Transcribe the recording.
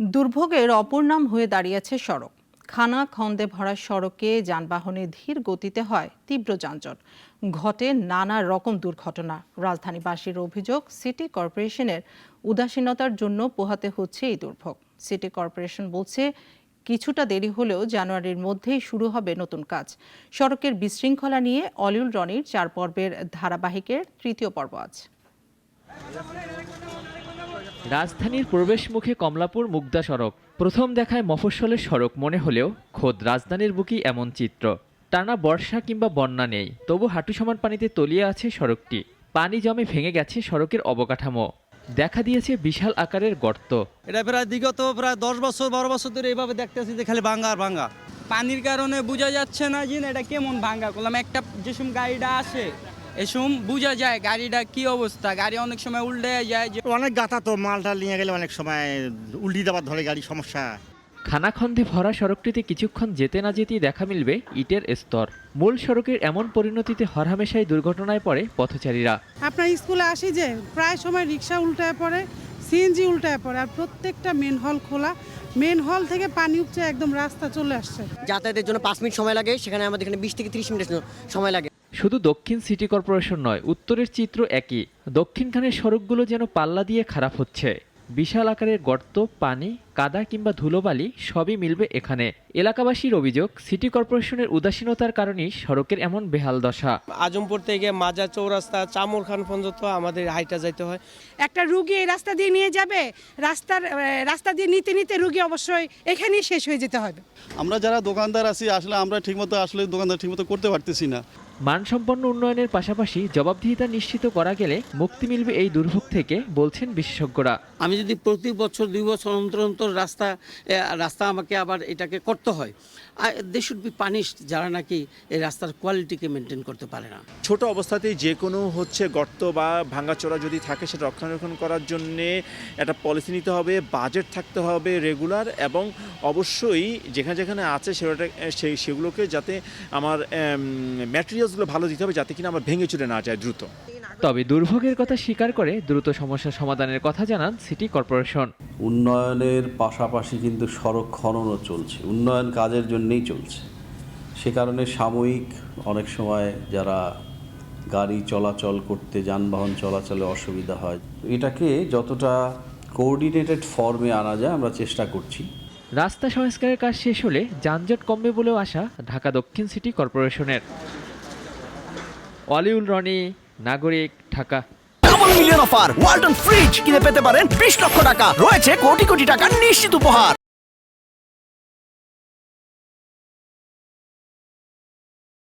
দুর্ভোগের অপর নাম হয়ে দাঁড়িয়েছে সড়ক। খানা খন্দে ভরা সড়কে যানবাহনে ধীর গতিতে হয় তীব্র যানজট, ঘটে নানা রকম দুর্ঘটনা। রাজধানীবাসীর অভিযোগ, সিটি কর্পোরেশনের উদাসীনতার জন্য পোহাতে হচ্ছে এই দুর্ভোগ। সিটি কর্পোরেশন বলছে, কিছুটা দেরি হলেও জানুয়ারির মধ্যেই শুরু হবে নতুন কাজ। সড়কের বিশৃঙ্খলা নিয়ে অলিউল রনির 4 পর্বের ধারাবাহিকের তৃতীয় পর্ব আজ। রাজধানীর প্রবেশমুখে কমলাপুর মুগদা সড়ক প্রথম দেখায় মফস্বলের সড়ক মনে হলেও খোদ রাজধানীর বুকেই এমন চিত্র। টানা বর্ষা কিংবা বন্যা নেই, তবু হাঁটু সমান পানিতে তলিয়ে আছে সড়কটি। পানি জমে ভেঙে গেছে সড়কের অবকাঠামো, দেখা দিয়েছে বিশাল আকারের গর্ত। এটা প্রায় বিগত প্রায় 10 বছর 12 বছর ধরে এইভাবে দেখতেছি যে খালি ভাঙ্গা আর ভাঙ্গা। পানির কারণে বোঝা যাচ্ছে না যে এটা কেমন ভাঙ্গা করলাম। একটা যেসব গাড়িটা আসে এসম বোঝা যায় গাড়িটা কি অবস্থা। গাড়ি অনেক সময় উল্টে যায়, যে অনেক গাথা তো মালটা নিয়ে গেলে অনেক সময় উল্টি দেওয়ার ধরে গাড়ি সমস্যা। খানাখন্দে ভরা সড়কটিতে কিছুক্ষণ যেতে না যেতেই দেখা মিলবে ইটের স্তর। মূল সড়কের এমন পরিণতিতে হরহামেশাই দুর্ঘটনায় পড়ে পথচারীরা। আপনার স্কুলে আসি যে প্রায় সময় রিক্সা উল্টায় পড়ে, সিএনজি উল্টায় পড়ে, আর প্রত্যেকটা মেন হল খোলা। মেন হল থেকে পানি উপচে একদম রাস্তা চলে আসছে। যাতায়াতের জন্য 5 মিনিট সময় লাগে, সেখানে আমাদের এখানে 20 থেকে 30 মিনিট সময় লাগে। শুধু দক্ষিণ সিটি কর্পোরেশন নয়, উত্তরের চিত্র একই। দক্ষিণখানের সড়কগুলো যেন পাল্লা দিয়ে খারাপ হচ্ছে। বিশাল আকারের গর্ত, পানি, কাদা কিংবা ধুলোবালি সবই মিলবে এখানে। এলাকাবাসীর অভিযোগ, সিটি কর্পোরেশনের উদাসীনতার কারণেই সড়কের এমন বেহাল দশা। আজমপুর থেকে মাজার চৌরাস্তা, চামুর খান পর্যন্ত আমাদের হাইটা যাইতে হয়। একটা রুগী এই রাস্তা দিয়ে নিয়ে যাবে, রাস্তা দিয়ে নিতে নিতে রুগী অবশ্যই এখানেই শেষ হয়ে যেতে হবে। আমরা যারা দোকানদার আছি আসলে আমরা ঠিকমতো দোকানদার ঠিকমতো করতে পারতেছি না। মানসম্পন্ন উন্নয়নের পাশাপাশি জবাবদিহিতা নিশ্চিত করা গেলে মুক্তি মিলবে এই দুর্ভোগ থেকে, বলছেন বিশেষজ্ঞরা। আমি যদি প্রতি বছর 2 বছর অন্তর অন্তর রাস্তা আমাকে আবার এটাকে করতে হয়, দে শুড বি পানিশড যারা নাকি এই রাস্তার কোয়ালিটিকে মেনটেন করতে পারে না। ছোট অবস্থাতেই যে কোনো গর্ত বা ভাঙাচোরা যদি থাকে সেটা রক্ষণাবেক্ষণ করার জন্যে একটা পলিসি নিতে হবে, বাজেট থাকতে হবে রেগুলার, এবং অবশ্যই যেখানে যেখানে আছে সেগুলোকে যাতে আমার ম্যাটেরিয়ালসগুলো ভালো দিতে হবে, যাতে কিনা আমার ভেঙে চুরে না যায় দ্রুত। তবে দুর্ভোগের কথা স্বীকার করে দ্রুত সমস্যা সমাধানের কথা জানান সিটি কর্পোরেশন। উন্নয়নের পাশাপাশি কিন্তু সড়ক খননও চলছে, উন্নয়ন কাজের জন্যই চলছে। সে কারণে সাময়িক অনেক সময় যারা গাড়ি চলাচল করতে, যানবাহন চলাচলে অসুবিধা হয়, এটাকে যতটা কোঅর্ডিনেটেড ফর্মে আনা যায় আমরা চেষ্টা করছি। রাস্তা সংস্কারের কাজ শেষ হলে যানজট কমবে বলেও আশা ঢাকা দক্ষিণ সিটি কর্পোরেশনের। অলিউল রনি, নাগরিক, Dhaka. Double million offer Walton fridge কিনে পেতে পারেন 20 লক্ষ টাকা, রয়েছে কোটি কোটি টাকার নিশ্চিত উপহার।